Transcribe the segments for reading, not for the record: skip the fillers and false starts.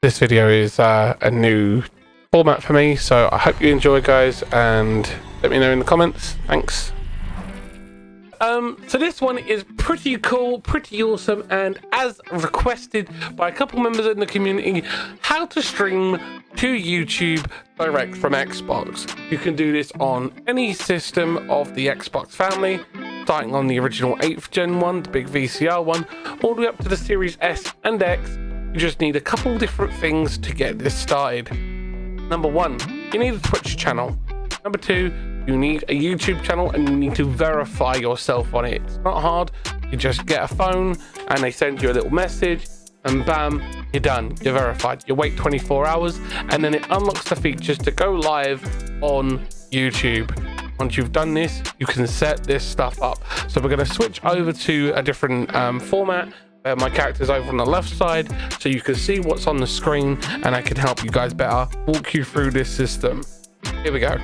this video is a new format for me, so I hope you enjoy, guys, and let me know in the comments. Thanks. So this one is pretty cool, pretty awesome, and as requested by a couple members in the community, how to stream to YouTube direct from Xbox. You can do this on any system of the Xbox family, starting on the original 8th gen one, the big VCR one, all the way up to the Series S and X. You just need a couple different things to get this started. Number one, you need a Twitch channel. Number two, you need a YouTube channel, and you need to verify yourself on it. It's not hard. You just get a phone and they send you a little message and bam, you're done. You're verified. You wait 24 hours and then it unlocks the features to go live on YouTube. Once you've done this, you can set this stuff up. So we're going to switch over to a different format. My character's over on the left side, so you can see what's on the screen, and I can help you guys better walk you through this system. Here we go.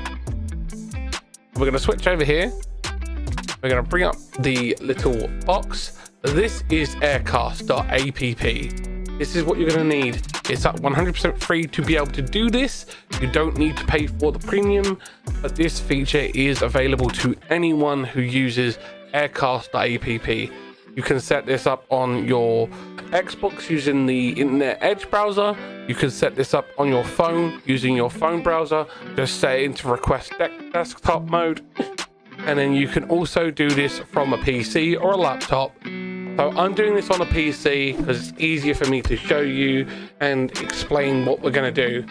We're going to switch over here. We're going to bring up the little box. This is aircast.app. This is what you're going to need. It's up 100% free to be able to do this. You don't need to pay for the premium, but this feature is available to anyone who uses aircast.app. You can set this up on your Xbox using the Internet Edge browser. You can set this up on your phone using your phone browser. Just set it into request desktop mode. And then you can also do this from a PC or a laptop. So I'm doing this on a PC because it's easier for me to show you and explain what we're going to do.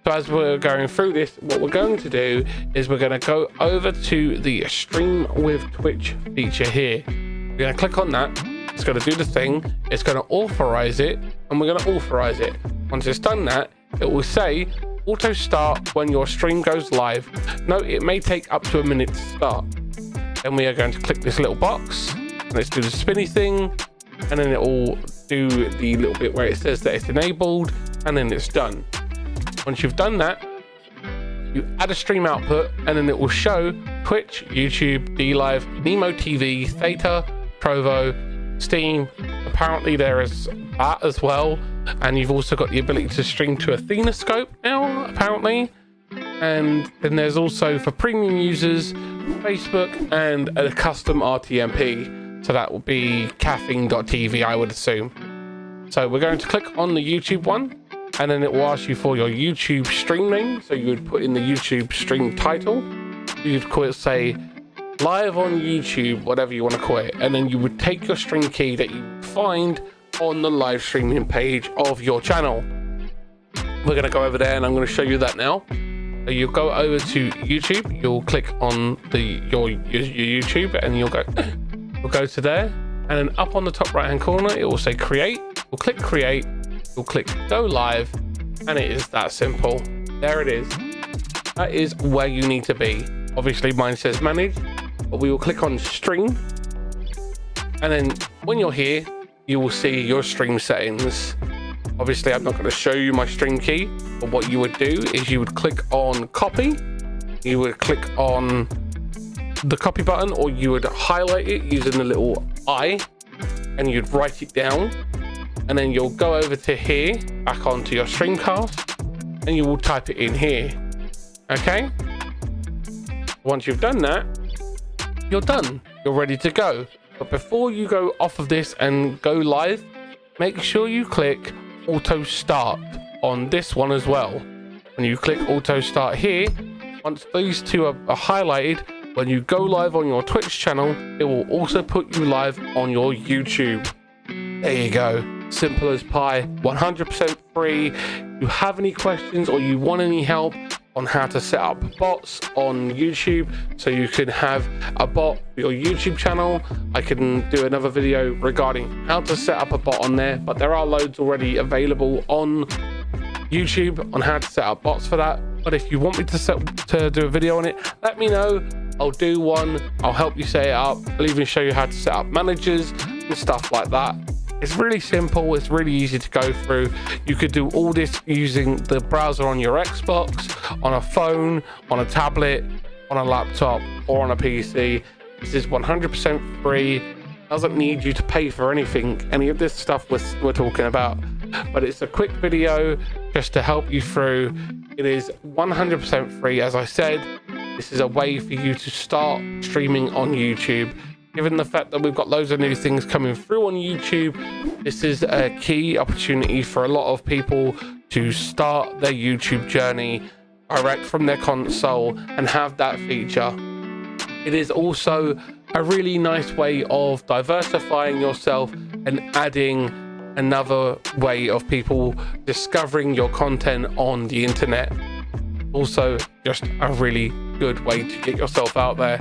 So as we're going through this, what we're going to do is we're going to go over to the Stream with Twitch feature here. We're going to click on that. It's going to do the thing. It's going to authorize it, and we're going to authorize it. Once it's done that, it will say auto start when your stream goes live. Note it may take up to a minute to start. Then we are going to click this little box. Let's do the spinny thing, and then it will do the little bit where it says that it's enabled, and then it's done. Once you've done that, you add a stream output, and then it will show Twitch, YouTube, DLive, Nemo TV, Theta, Trovo, Steam. Apparently there is that as well, and you've also got the ability to stream to Athenoscope now, apparently. And then there's also, for premium users, Facebook and a custom RTMP, so that will be caffeine.tv, I would assume. So we're going to click on the YouTube one, and then it will ask you for your YouTube stream name. So you would put in the YouTube stream title. You'd call it, say, live on YouTube, whatever you want to call it, and then you would take your stream key that you find on the live streaming page of your channel. We're going to go over there, and I'm going to show you that now. So you'll go over to YouTube, you'll click on your YouTube, and you'll go to there, and then up on the top right hand corner it will say create. You'll click create, you'll click go live, and it is that simple. There it is. That is where you need to be. Obviously mine says manage, but we will click on stream, and then when you're here you will see your stream settings. Obviously I'm not going to show you my stream key, but what you would do is you would click on copy, you would click on the copy button, or you would highlight it using the little I, and you'd write it down, and then you'll go over to here, back onto your streamcast, and you will type it in here. Okay, once you've done that, you're done, you're ready to go. But before you go off of this and go live, make sure you click auto start on this one as well. When you click auto start here, once these two are highlighted, when you go live on your Twitch channel, it will also put you live on your YouTube. There you go, simple as pie, 100% free. If you have any questions or you want any help on how to set up bots on YouTube so you can have a bot for your YouTube channel, I can do another video regarding how to set up a bot on there, but there are loads already available on YouTube on how to set up bots for that. But if you want me to do a video on it, let me know. I'll do one. I'll help you set it up. I'll even show you how to set up managers and stuff like that. It's really simple, it's really easy to go through. You could do all this using the browser on your Xbox, on a phone, on a tablet, on a laptop, or on a PC. This is 100% free. Doesn't need you to pay for anything, any of this stuff we're talking about. but it's a quick video just to help you through. It is 100% free. As I said, this is a way for you to start streaming on YouTube. Given the fact that we've got loads of new things coming through on YouTube, this is a key opportunity for a lot of people to start their YouTube journey direct from their console and have that feature. It is also a really nice way of diversifying yourself and adding another way of people discovering your content on the internet. Also, just a really good way to get yourself out there.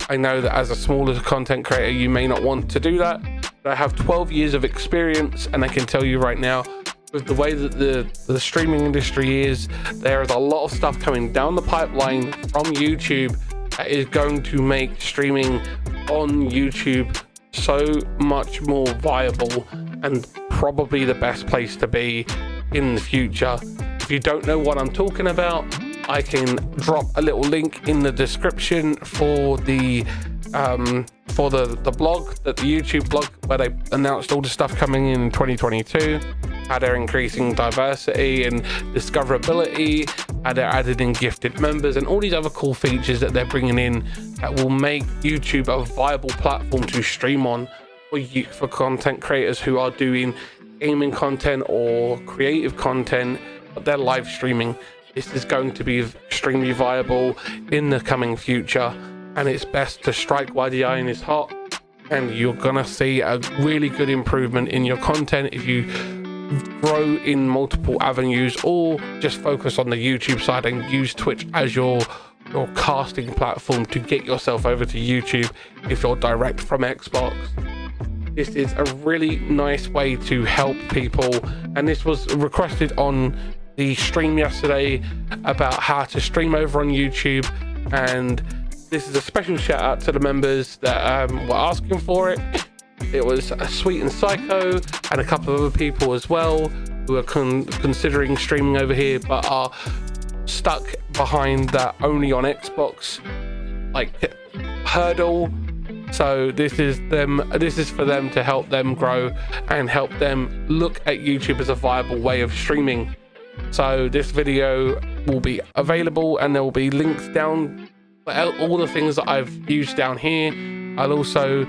I know that as a smaller content creator, you may not want to do that, but I have 12 years of experience, and I can tell you right now, with the way that the streaming industry is, there is a lot of stuff coming down the pipeline from YouTube that is going to make streaming on YouTube so much more viable and probably the best place to be in the future. If you don't know what I'm talking about, I can drop a little link in the description for the blog, the YouTube blog, where they announced all the stuff coming in 2022, how they're increasing diversity and discoverability, how they're adding in gifted members and all these other cool features that they're bringing in that will make YouTube a viable platform to stream on for content creators who are doing gaming content or creative content, but they're live streaming. This is going to be extremely viable in the coming future, and it's best to strike while the iron is hot, and you're gonna see a really good improvement in your content if you grow in multiple avenues or just focus on the YouTube side and use Twitch as your casting platform to get yourself over to YouTube if you're direct from Xbox. This is a really nice way to help people, and this was requested on the stream yesterday about how to stream over on YouTube, and this is a special shout out to the members that were asking for it. It was Sweet and Psycho and a couple of other people as well who are considering streaming over here but are stuck behind that only on Xbox like hurdle. So this is for them to help them grow and help them look at YouTube as a viable way of streaming. So this video will be available, and there will be links down for all the things that I've used down here. I'll also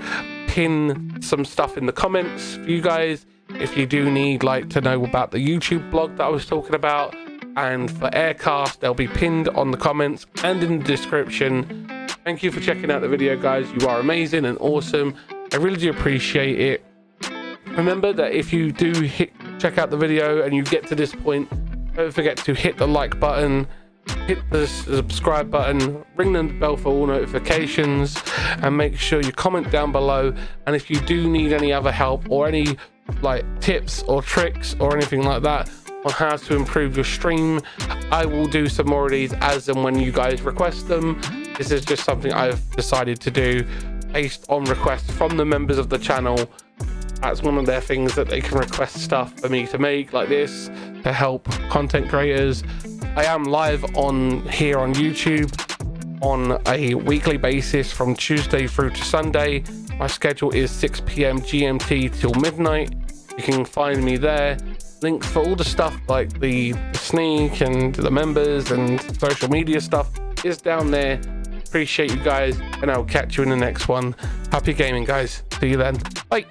pin some stuff in the comments for you guys if you do need to know about the YouTube blog that I was talking about, and for Aircast they'll be pinned on the comments and in the description. Thank you for checking out the video, guys. You are amazing and awesome. I really do appreciate it. Remember that if you do check out the video and you get to this point, don't forget to hit the like button, hit the subscribe button, ring the bell for all notifications, and make sure you comment down below. And if you do need any other help or any tips or tricks or anything like that on how to improve your stream, I will do some more of these as and when you guys request them. This is just something I've decided to do based on requests from the members of the channel. That's one of their things, that they can request stuff for me to make like this to help content creators. I am live on here on YouTube on a weekly basis from Tuesday through to Sunday. My schedule is 6 p.m. GMT till midnight. You can find me there. Links for all the stuff like the sneak and the members and social media stuff is down there. Appreciate you guys, and I'll catch you in the next one. Happy gaming, guys. See you then. Bye.